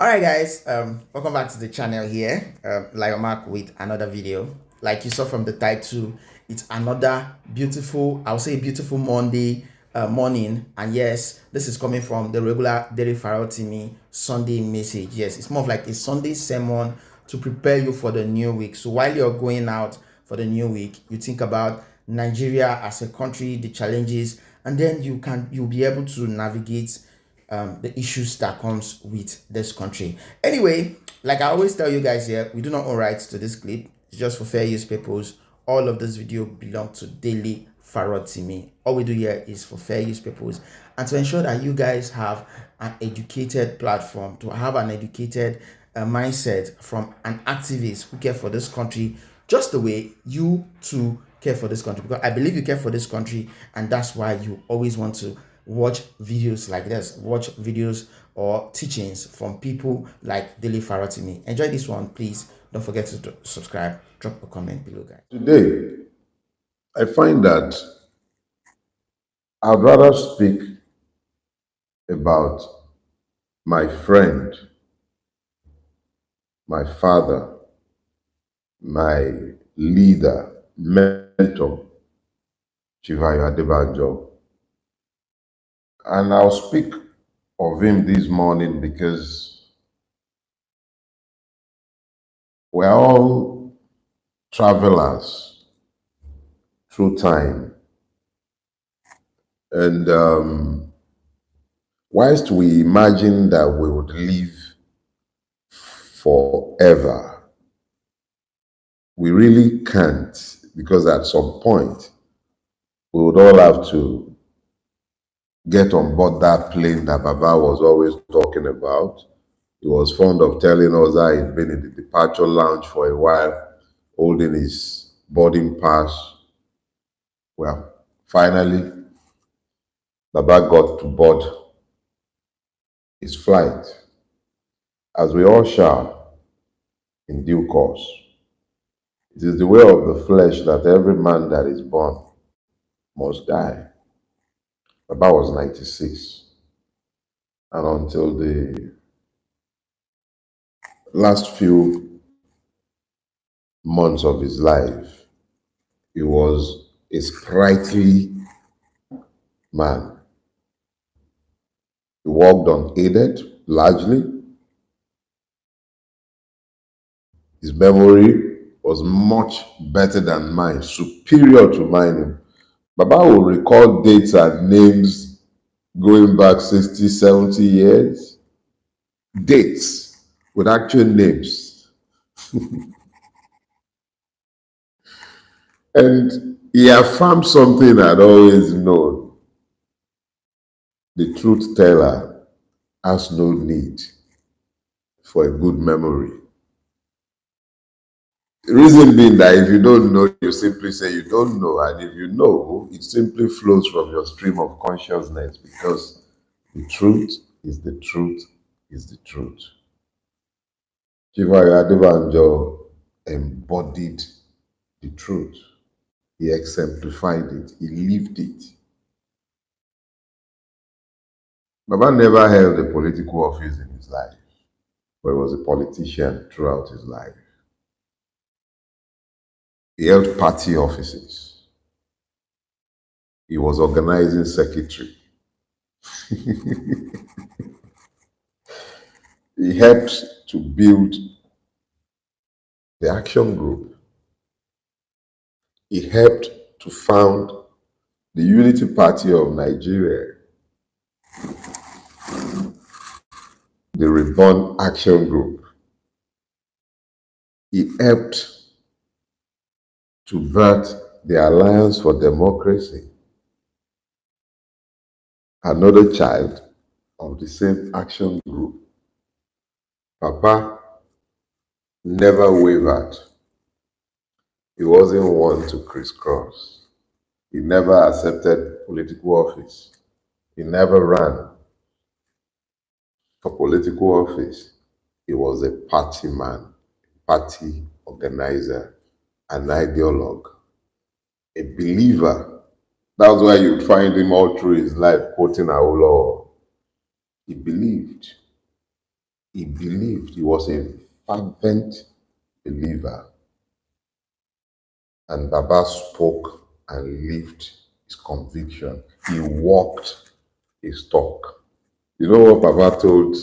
All right, guys. Welcome back to the channel here. Lion Mark with another video. Like you saw from the title, it's another beautiful, I'll say beautiful Monday morning. And yes, this is coming from the regular Dele Farotimi Sunday message. Yes, it's more of like a Sunday sermon to prepare you for the new week. So while you're going out for the new week, you think about Nigeria as a country, the challenges, and then you'll be able to navigate the issues that comes with this country. Anyway, like I always tell you guys here, we do not own rights to this clip. It's just for fair use purpose. All of this video belong to Dele Farotimi. All we do here is for fair use purpose and to ensure that you guys have an educated platform, to have an educated mindset from an activist who care for this country just the way you too care for this country, because I believe you care for this country, and that's why you always want to watch videos like this, watch videos or teachings from people like Dele Farotimi. Enjoy this one, please. Don't forget to subscribe, drop a comment below, guys. Today, I find that I'd rather speak about my friend, my father, my leader, mentor, Chivayo Adebanjo. And I'll speak of him this morning because we're all travelers through time. And whilst we imagine that we would live forever, we really can't, because at some point we would all have to get on board that plane that Baba was always talking about. He was fond of telling us that he'd been in the departure lounge for a while, holding his boarding pass. Well, finally, Baba got to board his flight, as we all shall in due course. It is the way of the flesh that every man that is born must die. Baba was 96, and until the last few months of his life, he was a sprightly man. He walked unaided, largely. His memory was much better than mine, superior to mine. Baba will recall dates and names going back 60, 70 years. Dates with actual names. And he affirmed something I'd always known. The truth teller has no need for a good memory. The reason being that if you don't know, you simply say you don't know. And if you know, it simply flows from your stream of consciousness, because the truth is the truth is the truth. Chivayo Adebanjo embodied the truth. He exemplified it. He lived it. Baba never held a political office in his life, but he was a politician throughout his life. He held party offices. He was organizing secretary. He helped to build the action group. He helped to found the Unity Party of Nigeria, the Reborn Action Group. He helped to birth the Alliance for Democracy, another child of the same action group. Papa never wavered. He wasn't one to crisscross. He never accepted political office. He never ran for political office. He was a party man, party organizer, an ideologue, a believer. That's why you'd find him all through his life quoting Awolowo. He believed. He believed, he was a fervent believer. And Baba spoke and lived his conviction. He walked his talk. You know what Baba told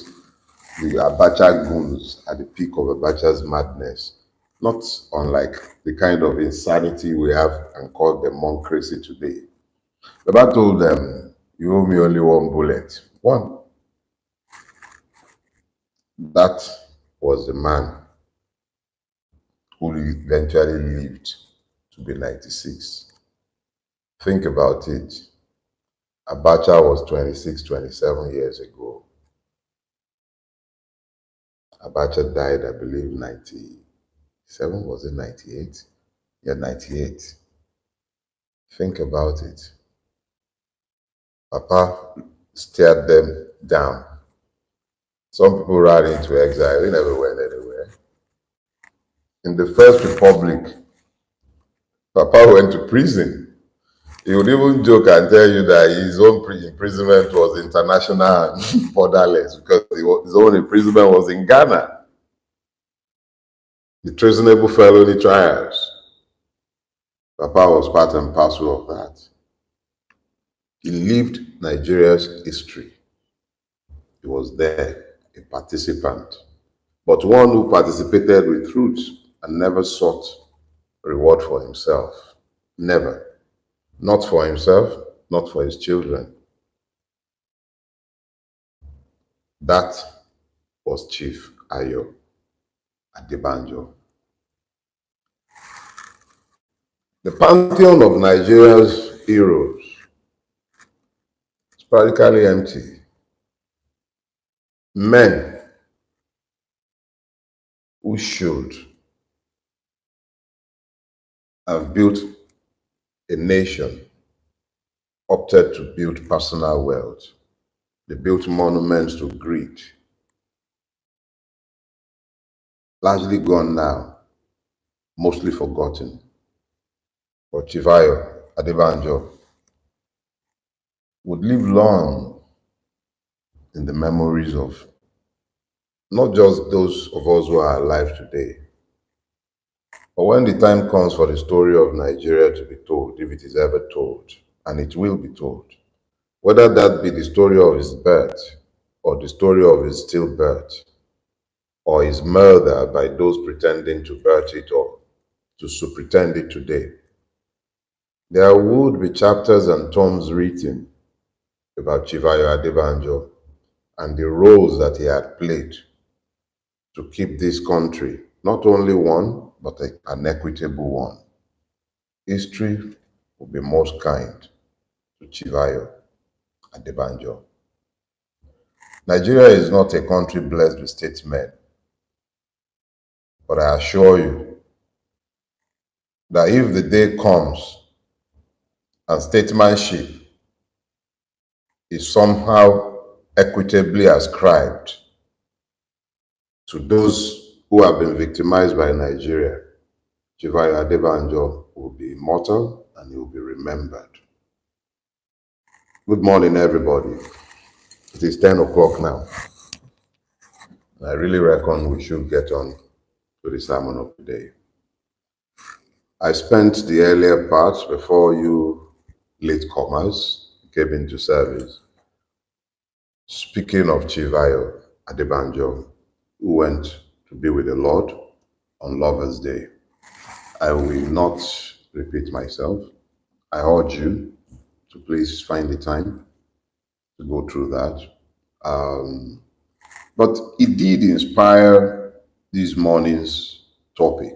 the Abacha goons at the peak of Abacha's madness? Not unlike the kind of insanity we have and call democracy today. Baba told them, "You owe me only one bullet." One. That was the man who eventually lived to be 96. Think about it. Abacha was 26, 27 years ago. Abacha died, I believe, 97, was it 98? Yeah, 98. Think about it. Papa stared them down. Some people ran into exile. They never went anywhere. In the First Republic, Papa went to prison. He would even joke and tell you that his own imprisonment was international and borderless because his own imprisonment was in Ghana. The treasonable felony trials. Papa was part and parcel of that. He lived Nigeria's history. He was there, a participant, but one who participated with truth and never sought reward for himself. Never. Not for himself, not for his children. That was Chief Ayo Adebanjo. The pantheon of Nigeria's heroes is practically empty. Men who should have built a nation opted to build personal wealth. They built monuments to greed. Largely gone now, mostly forgotten. But Chivayo Adebanjo would live long in the memories of not just those of us who are alive today, but when the time comes for the story of Nigeria to be told, if it is ever told, and it will be told, whether that be the story of his birth or the story of his stillbirth or his murder by those pretending to birth it or to pretend it today, there would be chapters and tomes written about Chivayo Adebanjo and the roles that he had played to keep this country not only one, but an equitable one. History will be most kind to Chivayo Adebanjo. Nigeria is not a country blessed with statesmen, but I assure you that if the day comes and statesmanship is somehow equitably ascribed to those who have been victimized by Nigeria, Chivayo Adebanjo will be immortal and he will be remembered. Good morning, everybody. It is 10 o'clock now. I really reckon we should get on to the sermon of the day. I spent the earlier part before you latecomers came into service speaking of Chivayo Adebanjo, who went to be with the Lord on Lover's Day. I will not repeat myself. I urge you to please find the time to go through that. But it did inspire this morning's topic.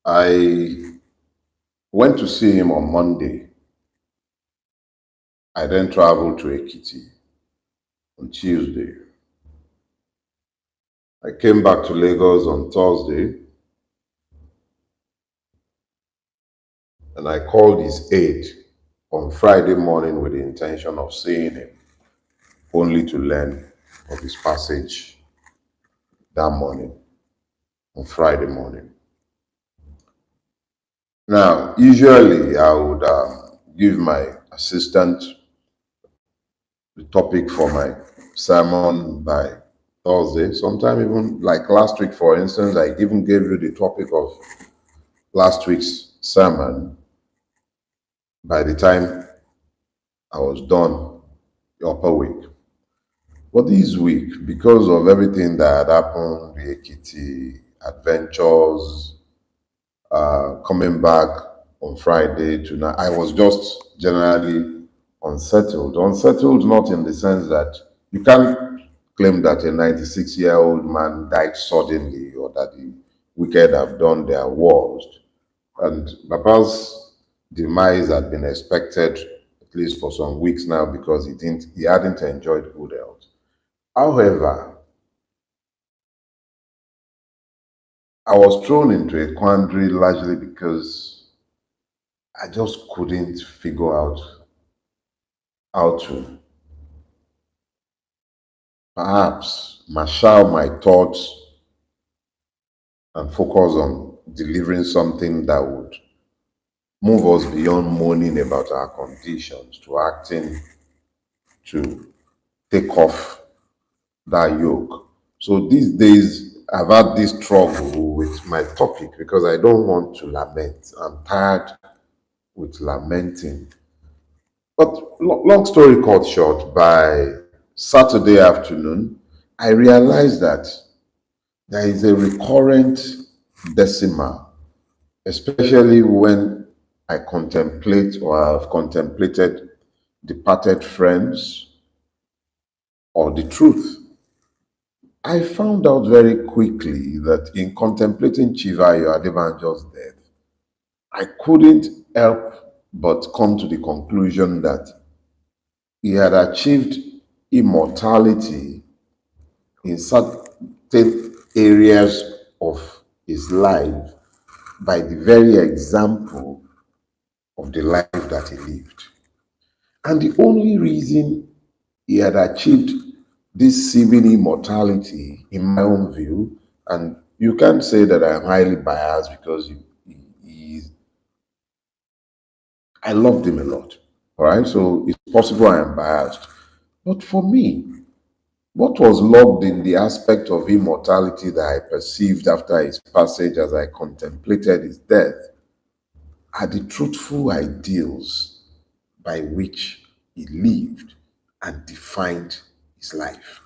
I went to see him on Monday. I then traveled to Ekiti on Tuesday. I came back to Lagos on Thursday, and I called his aide on Friday morning with the intention of seeing him, only to learn of his passage that morning, on Friday morning. Now, usually I would give my assistant the topic for my sermon by Thursday. Sometime even like last week, for instance, I even gave you the topic of last week's sermon. By the time I was done the upper week. But this week, because of everything that had happened, the Ekiti adventures, coming back on Friday to now, I was just generally unsettled. Unsettled not in the sense that you can't claim that a 96-year-old man died suddenly or that the wicked have done their worst. And Papa's demise had been expected at least for some weeks now because he hadn't enjoyed good health. However, I was thrown into a quandary largely because I just couldn't figure out how to perhaps marshal my thoughts and focus on delivering something that would move us beyond moaning about our conditions to acting to take off that yoke. So these days, I've had this struggle with my topic because I don't want to lament. I'm tired with lamenting. But long story cut short, by Saturday afternoon, I realized that there is a recurrent decimal, especially when I contemplate or have contemplated departed friends or the truth. I found out very quickly that in contemplating Chivayo Adebanjo's death, I couldn't help but come to the conclusion that he had achieved immortality in certain areas of his life by the very example of the life that he lived. And the only reason he had achieved this seeming immortality, in my own view, and you can't say that I'm highly biased because I loved him a lot. All right, so it's possible I am biased. But for me, what was logged in the aspect of immortality that I perceived after his passage as I contemplated his death are the truthful ideals by which he lived and defined his life.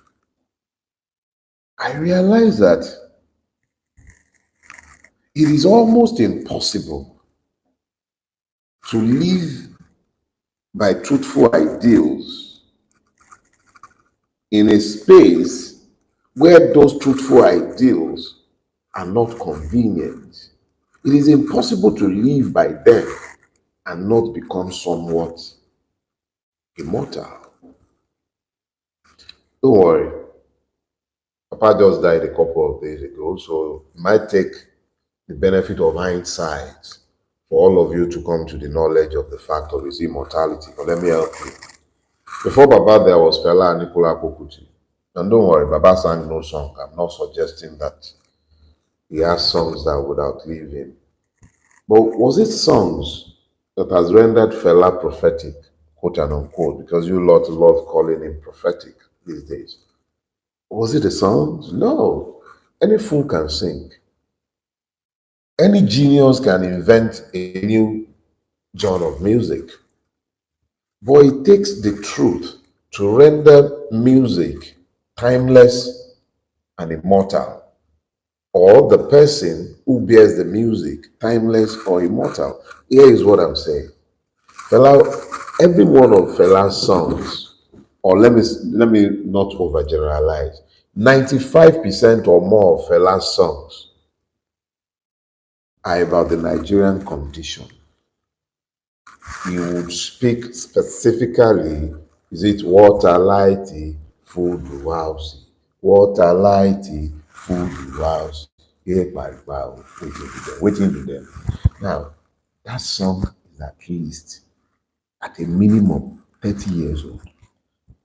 I realized that it is almost impossible to live by truthful ideals in a space where those truthful ideals are not convenient. It is impossible to live by them and not become somewhat immortal. Don't worry, Papa just died a couple of days ago, so it might take the benefit of hindsight for all of you to come to the knowledge of the fact of his immortality. But let me help you. Before Baba, there was Fela Nicola Kokuti. And don't worry, Baba sang no song. I'm not suggesting that he has songs that would outlive him. But was it songs that has rendered Fela prophetic, quote and unquote, because you lot love calling him prophetic these days? Was it the songs? No. Any fool can sing. Any genius can invent a new genre of music. But it takes the truth to render music timeless and immortal, or the person who bears the music timeless or immortal. Here is what I'm saying. Fela, every one of Fela's songs, or let me not overgeneralize, 95% or more of Fela's songs are about the Nigerian condition. He would speak specifically, is it water lighty, food housey, water lighty, food housey, waiting to them. Now, that song is at least at a minimum 30 years old.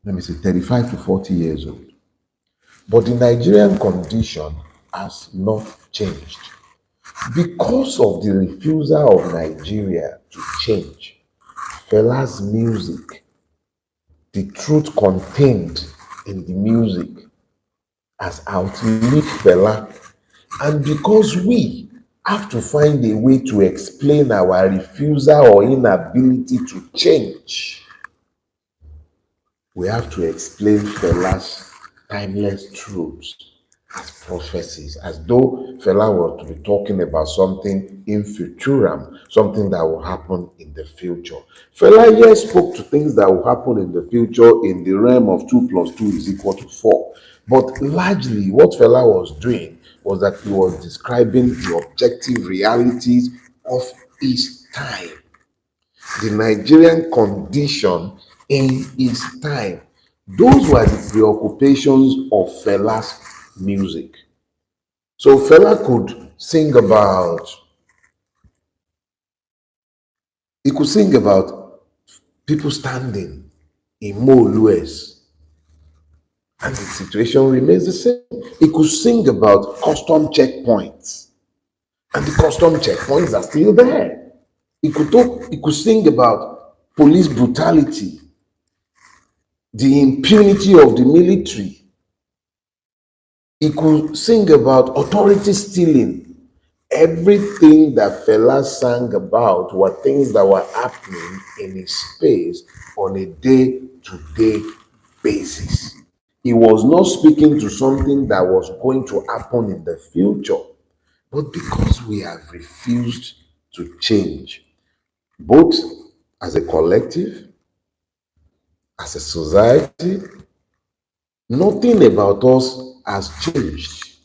Let me say 35 to 40 years old. But the Nigerian condition has not changed because of the refusal of Nigeria to change. Fela's music, the truth contained in the music has outlived Fela. And because we have to find a way to explain our refusal or inability to change, we have to explain Fela's timeless truths as prophecies, as though Fela were to be talking about something in futurum, something that will happen in the future. Fela, yes, spoke to things that will happen in the future in the realm of 2 plus 2 is equal to 4. But largely, what Fela was doing was that he was describing the objective realities of his time, the Nigerian condition in his time. Those were the preoccupations of Fela's music. So Fela could sing about, he could sing about people standing in Molues, and the situation remains the same. He could sing about custom checkpoints, and the custom checkpoints are still there. He could sing about police brutality, the impunity of the military. He could sing about authority stealing. Everything that Fela sang about were things that were happening in his space on a day-to-day basis. He was not speaking to something that was going to happen in the future, but because we have refused to change, both as a collective, as a society, nothing about us has changed.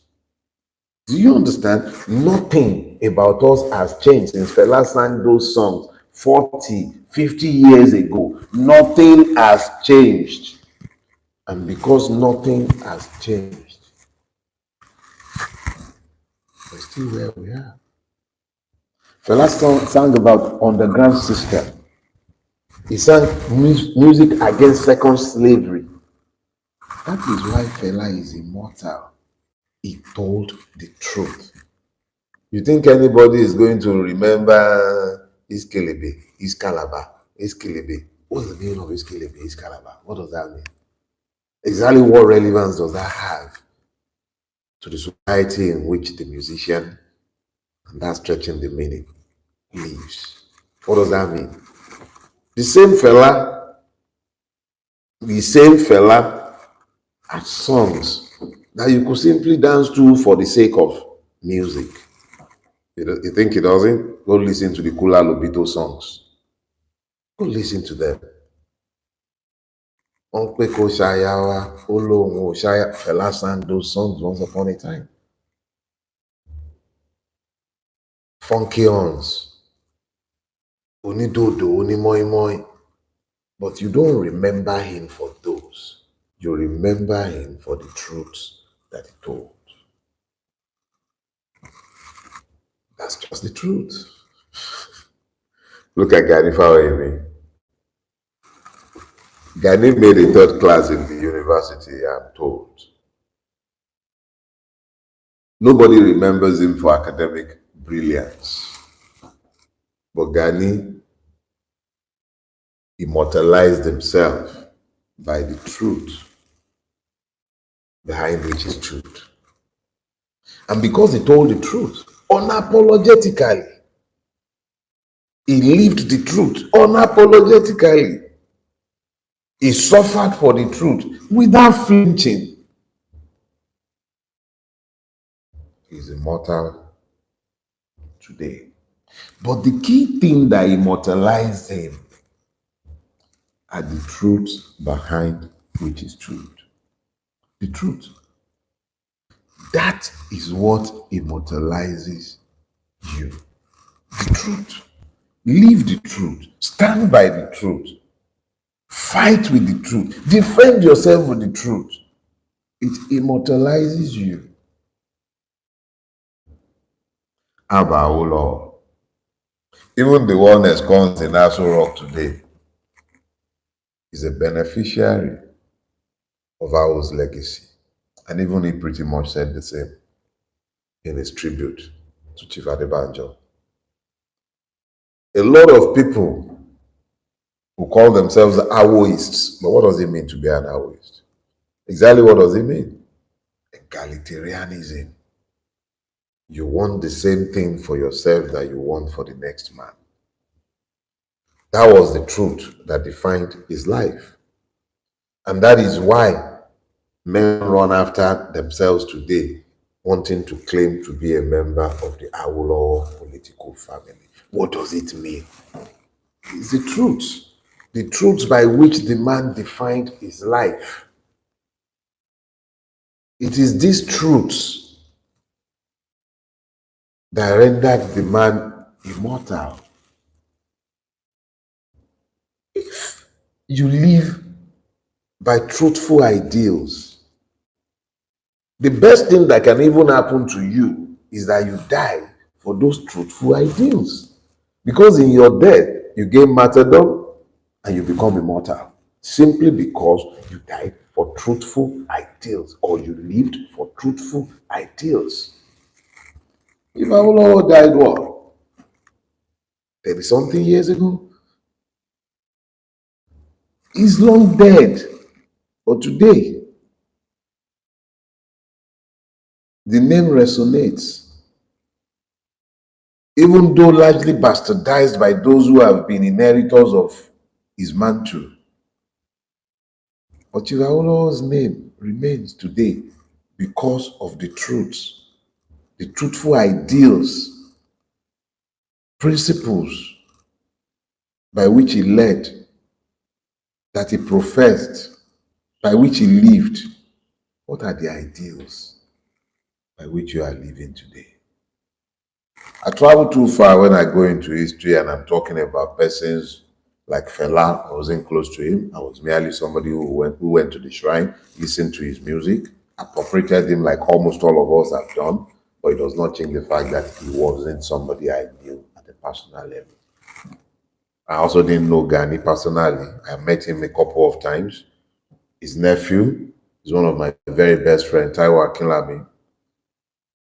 Do you understand? Nothing about us has changed since Fela sang those songs 40, 50 years ago. Nothing has changed. And because nothing has changed, we're still where we are. Fela sang about underground system. He sang music against second slavery. That is why Fela is immortal. He told the truth. You think anybody is going to remember Iskelebe, Iskalaba, Iskelebe? What's the meaning of Iskelebe, Iskalaba? What does that mean? Exactly what relevance does that have to the society in which the musician, and that's stretching the meaning, lives? What does that mean? The same fella had songs that you could simply dance to for the sake of music. You think he doesn't? Go listen to the Kula Lobito songs. Go listen to them. Onkpeko Shayawa, Olo Shaya, Fela sang those songs once upon a time. Funky horns, Onidodo, Onimoimoi. But you don't remember him for those. You remember him for the truths that he told. That's just the truth. Look at Gani Fawemi. Gani made a third class in the university, I'm told. Nobody remembers him for academic brilliance. But Gani immortalized himself by the truth behind which is truth. And because he told the truth unapologetically, he lived the truth unapologetically. He suffered for the truth without flinching. He's immortal today. But the key thing that immortalized him are the truths behind which is truth. The truth. That is what immortalizes you. The truth. Live the truth. Stand by the truth. Fight with the truth. Defend yourself with the truth. It immortalizes you. Abba, oh Lord. Even the one that comes in Aso Rock today is a beneficiary of our legacy. And even he pretty much said the same in his tribute to Chief Adebanjo. A lot of people who call themselves Awoists, but what does it mean to be an Awoist? Exactly what does it mean? Egalitarianism. You want the same thing for yourself that you want for the next man. That was the truth that defined his life. And that is why men run after themselves today, wanting to claim to be a member of the Awolowo political family. What does it mean? It's the truth. The truth by which the man defined his life. It is these truths that rendered the man immortal. If you live by truthful ideals, the best thing that can even happen to you is that you die for those truthful ideals. Because in your death, you gain martyrdom and you become immortal. Simply because you died for truthful ideals or you lived for truthful ideals. If Awolowo died what? 30 something years ago? He's long dead. But today, the name resonates. Even though largely bastardized by those who have been inheritors of his mantle. But Chief Awolowo's name remains today because of the truths, the truthful ideals, principles by which he led, that he professed, by which he lived. What are the ideals by which you are living today? I travel too far when I go into history and I'm talking about persons like Fela. I wasn't close to him. I was merely somebody who went to the shrine, listened to his music, appropriated him like almost all of us have done, but it does not change the fact that he wasn't somebody I knew at a personal level. I also didn't know Gani personally. I met him a couple of times. His nephew is one of my very best friends, Taiwo Akinlami.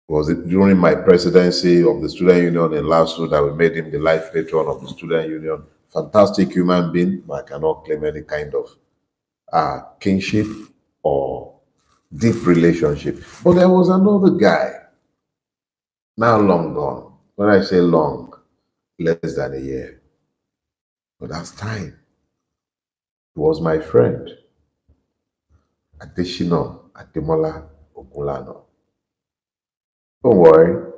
Was it during my presidency of the student union in LASU that we made him the life patron of the student union. Fantastic human being, but I cannot claim any kind of kinship or deep relationship. But there was another guy, now long gone. When I say long, less than a year. But that's time. He was my friend, Adeshino Ademola Ogunlano. Don't worry.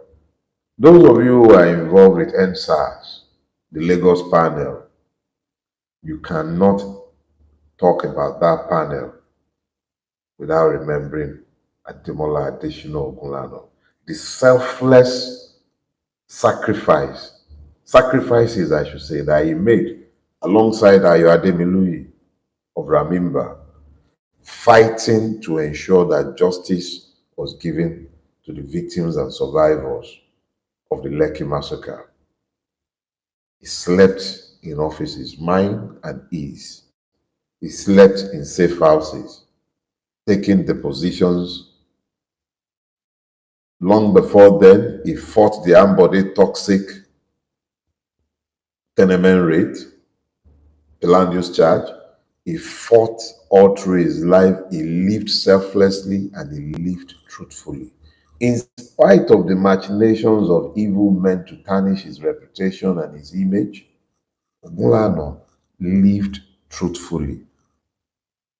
Those of you who are involved with NSAS, the Lagos panel, you cannot talk about that panel without remembering Ademola Adeshino Ogunlano. The selfless sacrifices I should say, that he made alongside Ayo Ademiluyi of Ramimba, fighting to ensure that justice was given to the victims and survivors of the Lekki massacre. He slept in offices, mind and ease. He slept in safe houses, taking depositions. Long before then, he fought the Ambode toxic tenement rate, the land use charge. He fought all through his life. He lived selflessly and he lived truthfully. In spite of the machinations of evil men to tarnish his reputation and his image, Ogunlano lived truthfully.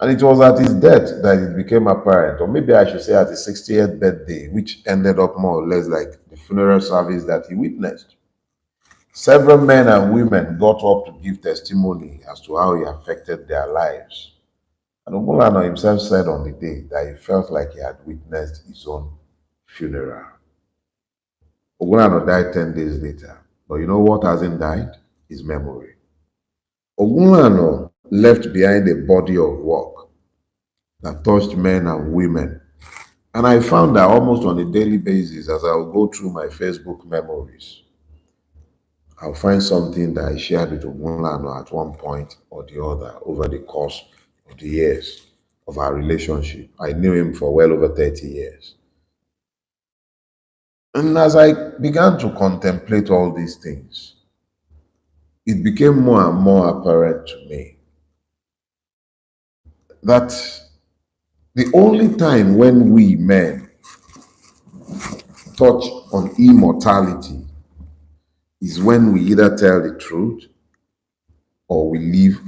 And it was at his death that it became apparent, or maybe I should say at his 60th birthday, which ended up more or less like the funeral service that he witnessed. Several men and women got up to give testimony as to how he affected their lives. And Ogunlano himself said on the day that he felt like he had witnessed his own funeral. Ogunlano died 10 days later. But you know what hasn't died? His memory. Ogunlano left behind a body of work that touched men and women. And I found that almost on a daily basis, as I'll go through my Facebook memories, I'll find something that I shared with Ogunlano at one point or the other over the course of the years of our relationship. I knew him for well over 30 years. And as I began to contemplate all these things, it became more and more apparent to me that The only time when we men touch on immortality is when we either tell the truth or we live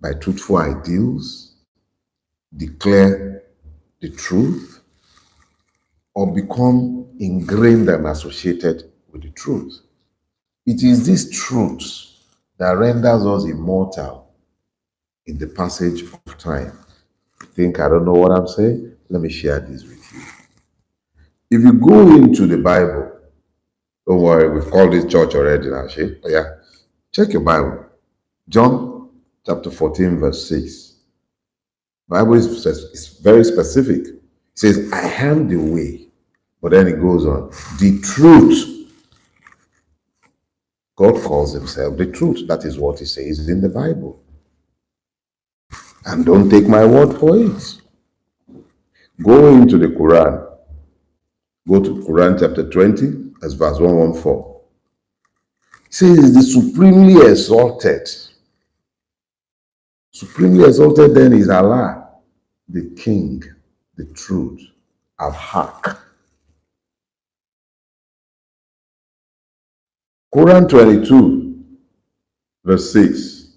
by truthful ideals, declare the truth, or become ingrained and associated with the truth. It is these truths that renders us immortal in the passage of time. Think I don't know what I'm saying? Let me share this with you. If you go into the Bible, don't worry, we've called this church already now, Shay. Oh, yeah. Check your Bible. John chapter 14, verse 6. Bible is very specific. It says, I am the way. But then it goes on. The truth. God calls himself the truth. That is what he says in the Bible. And don't take my word for it. Go into the Quran. Go to Quran chapter 20, as verse 114. It says, the supremely exalted. Supremely exalted then is Allah, the King, the truth, Al-Haq. Quran 22, verse 6.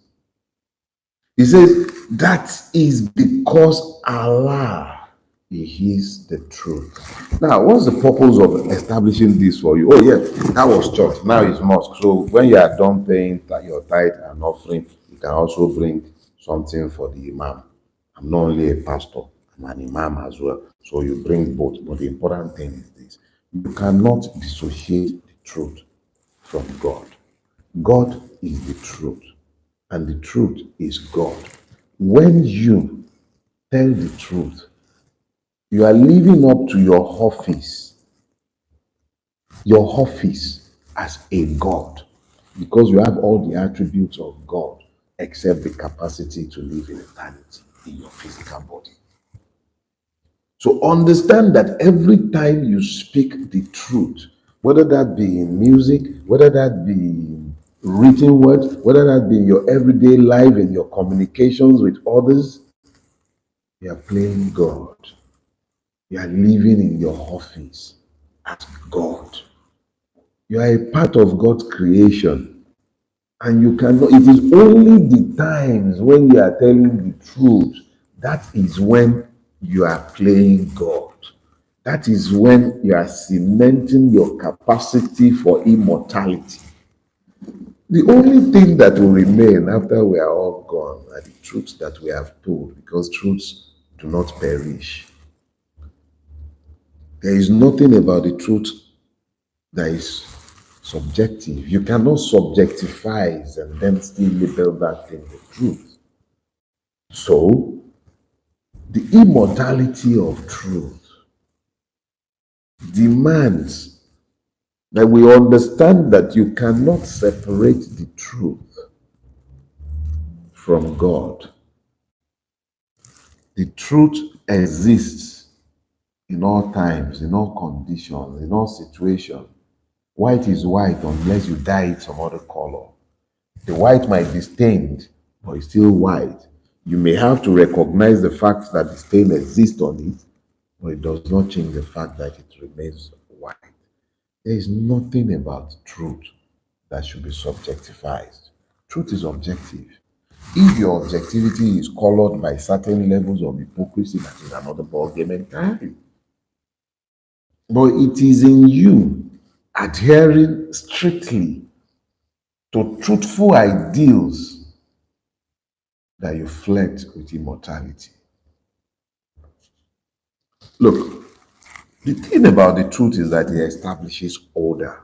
He says, that is because Allah, He is the truth. Now, what's the purpose of establishing this for you? Oh, yeah, that was church. Now it's mosque. So when you are done paying your tithe and offering, you can also bring something for the imam. I'm not only a pastor, I'm an imam as well. So you bring both. But the important thing is this: you cannot dissociate the truth from God. God is the truth, and the truth is God. When you tell the truth, you are living up to your office as a God, because you have all the attributes of God except the capacity to live in eternity in your physical body. So understand that every time you speak the truth, whether that be in music, whether that be in written words, whether that be in your everyday life, in your communications with others, you are playing God. You are living in your office as God. You are a part of God's creation. And you cannot, it is only the times when you are telling the truth, that is when you are playing God. That is when you are cementing your capacity for immortality. The only thing that will remain after we are all gone are the truths that we have told, because truths do not perish. There is nothing about the truth that is subjective. You cannot subjectify and then still label that thing the truth. So, the immortality of truth demands that we understand that you cannot separate the truth from God. The truth exists in all times, in all conditions, in all situations. White is white unless you dye it some other color. The white might be stained, but it's still white. You may have to recognize the fact that the stain exists on it, but it does not change the fact that it remains white. There is nothing about truth that should be subjectified. Truth is objective. If your objectivity is colored by certain levels of hypocrisy, that is another ballgame entirely. But it is in you adhering strictly to truthful ideals that you flirt with immortality. Look, the thing about the truth is that it establishes order.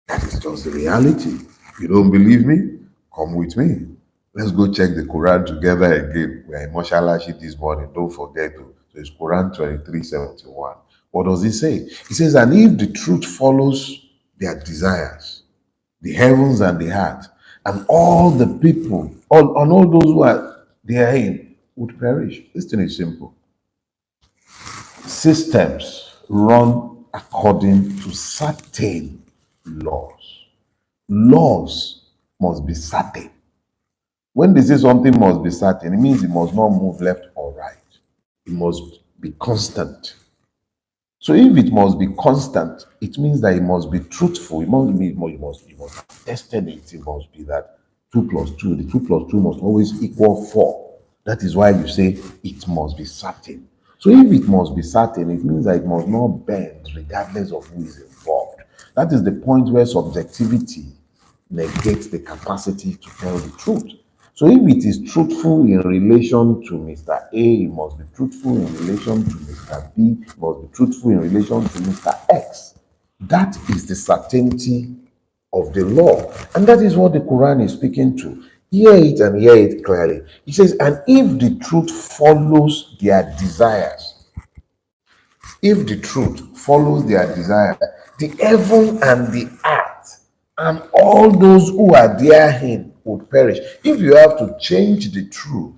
That is just the reality. You don't believe me? Come with me. Let's go check the Quran together again. We're in Moshalashi this morning. Don't forget to. So it's Quran 23:71. What does it say? It says, and if the truth follows their desires, the heavens and the earth, and all the people, all those who are therein would perish. This thing is simple. Systems run according to certain laws. Laws must be certain. When they say something must be certain, it means it must not move left or right. It must be constant. So if it must be constant, it means that it must be truthful. It must be, you must have tested it. It must be that 2 plus 2, the 2 plus 2 must always equal 4. That is why you say it must be certain. So if it must be certain, it means that it must not bend regardless of who is involved. That is the point where subjectivity negates the capacity to tell the truth. So if it is truthful in relation to Mr. A, it must be truthful in relation to Mr. B, it must be truthful in relation to Mr. X. That is the certainty of the law. And that is what the Quran is speaking to. Hear it and hear it clearly. It says, and if the truth follows their desires, if the truth follows their desire, the heaven and the earth and all those who are therein would perish. If you have to change the truth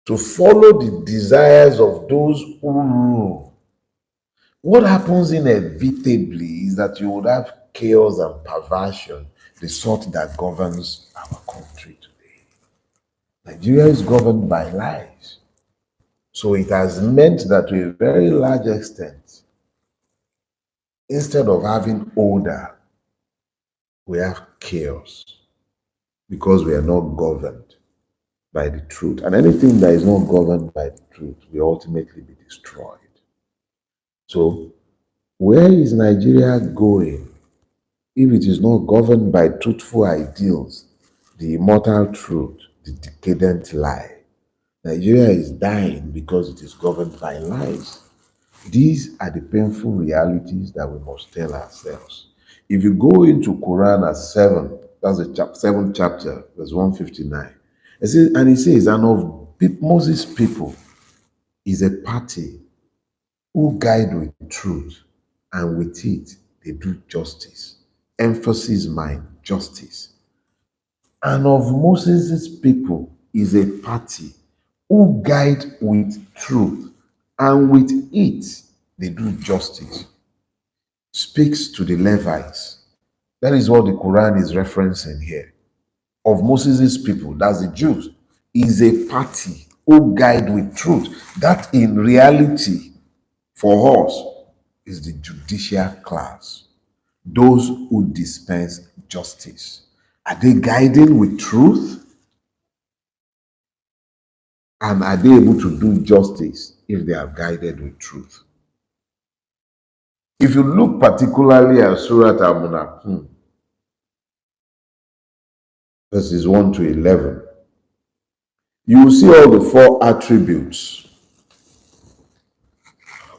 to follow the desires of those who rule, what happens inevitably is that you would have chaos and perversion, the sort that governs our country today. Nigeria is governed by lies. So it has meant that to a very large extent, instead of having order, we have chaos because we are not governed by the truth. And anything that is not governed by the truth will ultimately be destroyed. So, where is Nigeria going if it is not governed by truthful ideals, the immortal truth, the decadent lie? Nigeria is dying because it is governed by lies. These are the painful realities that we must tell ourselves. If you go into Quran at 7, that's the 7th chapter, verse 159, it says, and it says, and of Moses' people is a party who guide with truth, and with it they do justice. Emphasis mind, justice. And of Moses' people is a party who guide with truth, and with it they do justice. Speaks to the Levites. That is what the Quran is referencing here. Of Moses' people, that's the Jews, is a party who guide with truth. That in reality, for us, is the judicial class, those who dispense justice. Are they guiding with truth? And are they able to do justice if they are guided with truth? If you look particularly at Surah Al-Munafiqun, verses 1 to 11, you will see all the 4 attributes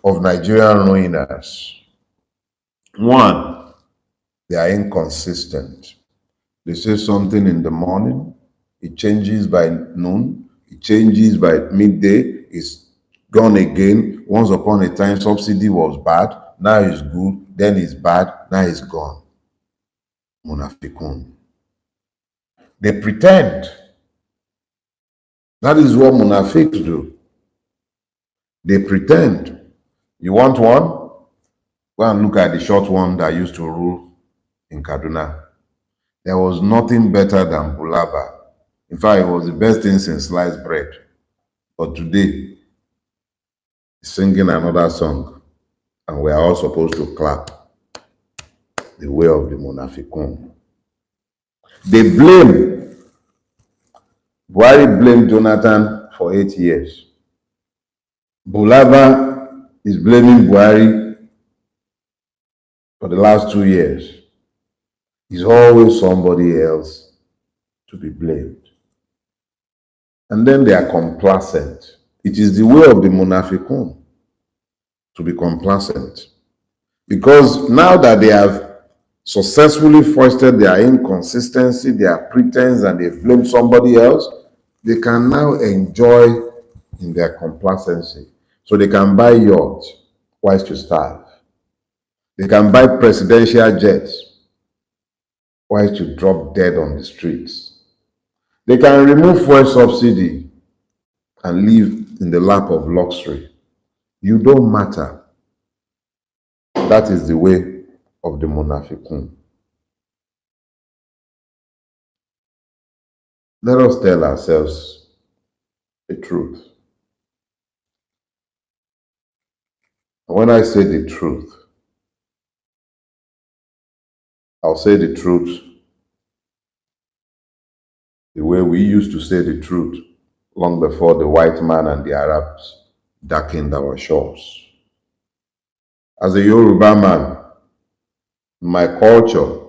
of Nigerian ruiners. 1, they are inconsistent. They say something in the morning, it changes by noon, it changes by midday, it's gone again. Once upon a time, subsidy was bad, now it's good, then it's bad, now it's gone. Munafikun. They pretend. That is what munafiks do. They pretend. You want one? Go and look at the short one that used to rule in Kaduna. There was nothing better than bulaba. In fact, it was the best thing since sliced bread. But today, he's singing another song, and we are all supposed to clap the way of the Munafikun. They blame. Buhari blamed Jonathan for 8 years. Bulaba is blaming Buhari for the last 2 years. It's always somebody else to be blamed. And then they are complacent. It is the way of the Munafikun to be complacent. Because now that they have successfully foisted their inconsistency, their pretense, and they blame somebody else, they can now enjoy in their complacency. So they can buy yachts whilst you starve. They can buy presidential jets whilst you drop dead on the streets. They can remove fuel subsidy and live in the lap of luxury. You don't matter. That is the way of the Munafikun. Let us tell ourselves the truth. When I say the truth, I'll say the truth the way we used to say the truth long before the white man and the Arabs darkened our shores. As a Yoruba man, in my culture,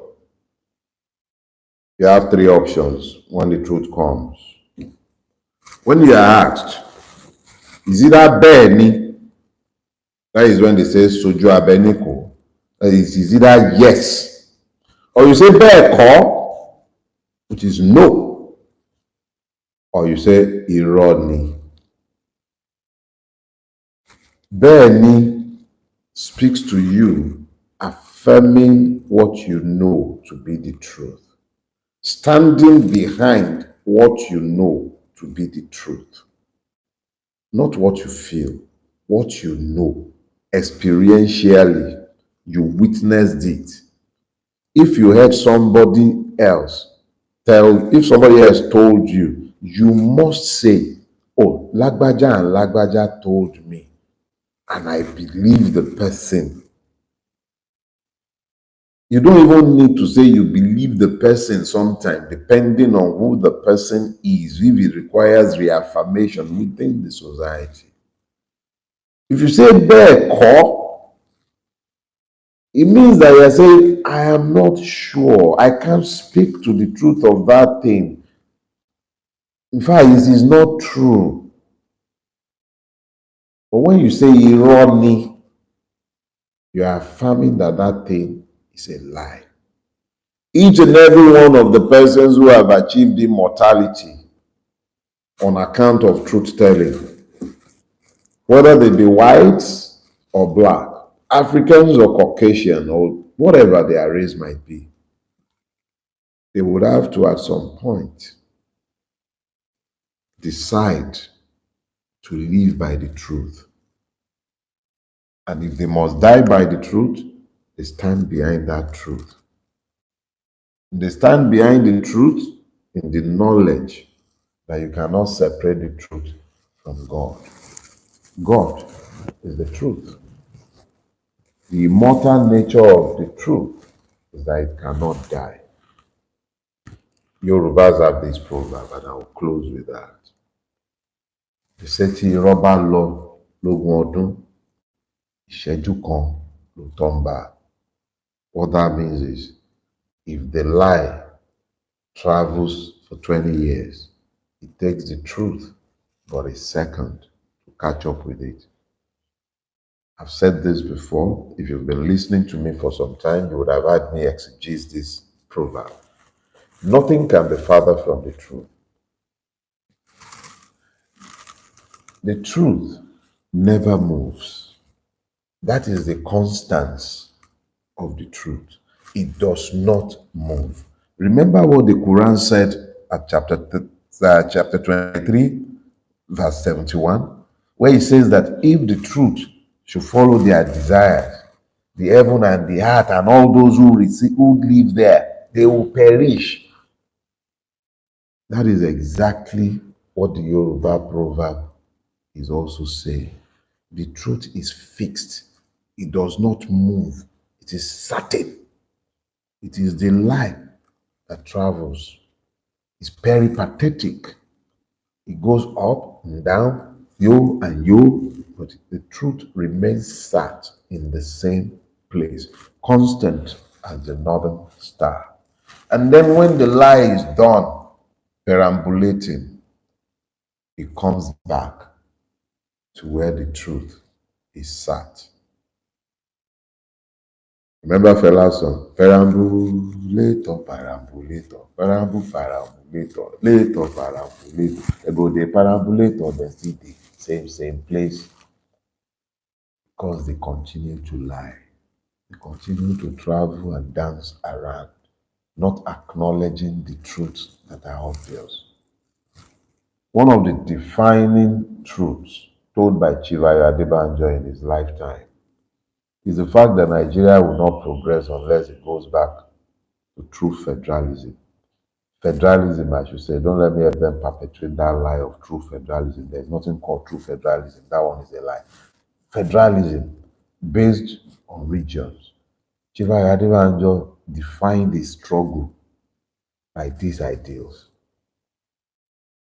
you have three options when the truth comes. When you are asked, is it that Benny? That is when they say Soju Abeniko. That is either yes, or you say Beko, which is no, or you say Ironi. Benny speaks to you affirming what you know to be the truth, standing behind what you know to be the truth, not what you feel, what you know experientially. You witnessed it. If you heard somebody else if somebody else told you, you must say, oh, Lagbaja and Lagbaja told me, and I believe the person. You don't even need to say you believe the person sometimes, depending on who the person is, if it requires reaffirmation within the society. If you say Beko, it means that you're saying, I am not sure. I can't speak to the truth of that thing. In fact, it is not true. But when you say irony, you are affirming that that thing is a lie. Each and every one of the persons who have achieved immortality on account of truth telling, whether they be whites or black, Africans or Caucasian, or whatever their race might be, they would have to at some point decide to live by the truth. And if they must die by the truth, they stand behind that truth. They stand behind the truth in the knowledge that you cannot separate the truth from God. God is the truth. The immortal nature of the truth is that it cannot die. Yorubas have this proverb, and I will close with that. They say tí irọ́ bá lọ lógún ọdún, ìṣẹ́jú kan ló tán bá. What that means is, if the lie travels for 20 years, it takes the truth but a second to catch up with it. I've said this before. If you've been listening to me for some time, you would have heard me exegese this proverb. Nothing can be farther from the truth. The truth never moves. That is the constance of the truth. It does not move. Remember what the Quran said at chapter 23, verse 71, where it says that if the truth should follow their desires, the heaven and the earth and all those who live there, they will perish. That is exactly what the Yoruba proverb is also saying. The truth is fixed. It does not move. It is certain. It is the lie that travels. It's peripatetic. It goes up and down, yo and yo, but the truth remains sat in the same place, constant as the northern star. And then when the lie is done perambulating, it comes back to where the truth is sat. Remember Fela's song? Perambulator, perambulator, perambulator, later, perambulator. They go the perambulator, they see the same place, because they continue to lie. They continue to travel and dance around, not acknowledging the truths that are obvious. One of the defining truths told by Chivayo Adebanjo in his lifetime is the fact that Nigeria will not progress unless it goes back to true federalism. Federalism, I should say. Don't let me let them perpetrate that lie of true federalism. There's nothing called true federalism. That one is a lie. Federalism, based on regions. Chief Ihedioha defined a struggle by these ideals.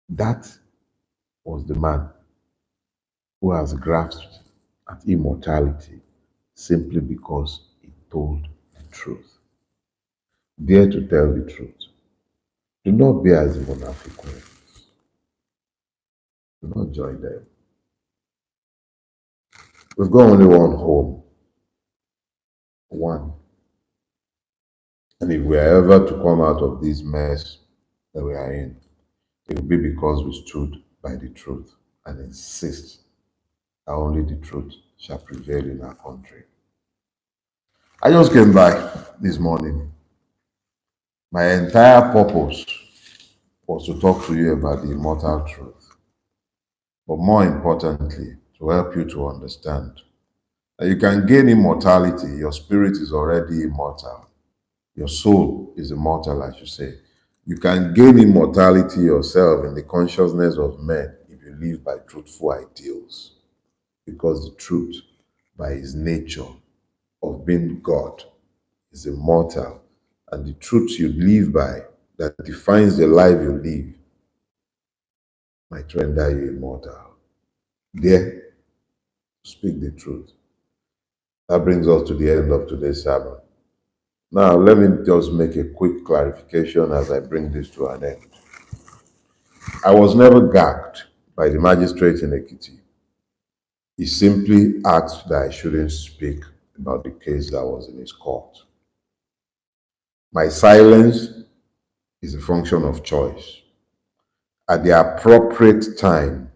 That was the man who has grasped at immortality simply because he told the truth. Dare to tell the truth. Do not be as the monarchic ones. Do not join them. We've got only one home. One. And if we are ever to come out of this mess that we are in, it will be because we stood by the truth and insist that only the truth shall prevail in our country. I just came back this morning. My entire purpose was to talk to you about the immortal truth, but more importantly, to help you to understand that you can gain immortality. Your spirit is already immortal. Your soul is immortal, I should say. You can gain immortality yourself in the consciousness of men if you live by truthful ideals. Because the truth, by its nature of being God, is immortal. And the truth you live by, that defines the life you live, might render you immortal. Dare to speak the truth. That brings us to the end of today's sermon. Now, let me just make a quick clarification as I bring this to an end. I was never gagged by the magistrate in Ekiti. He simply asked that I shouldn't speak about the case that was in his court. My silence is a function of choice. At the appropriate time,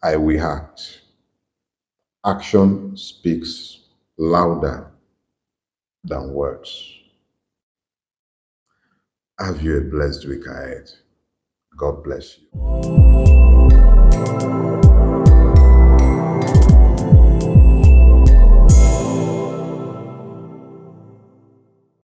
I will act. Action speaks louder than words. Have you a blessed week ahead. God bless you.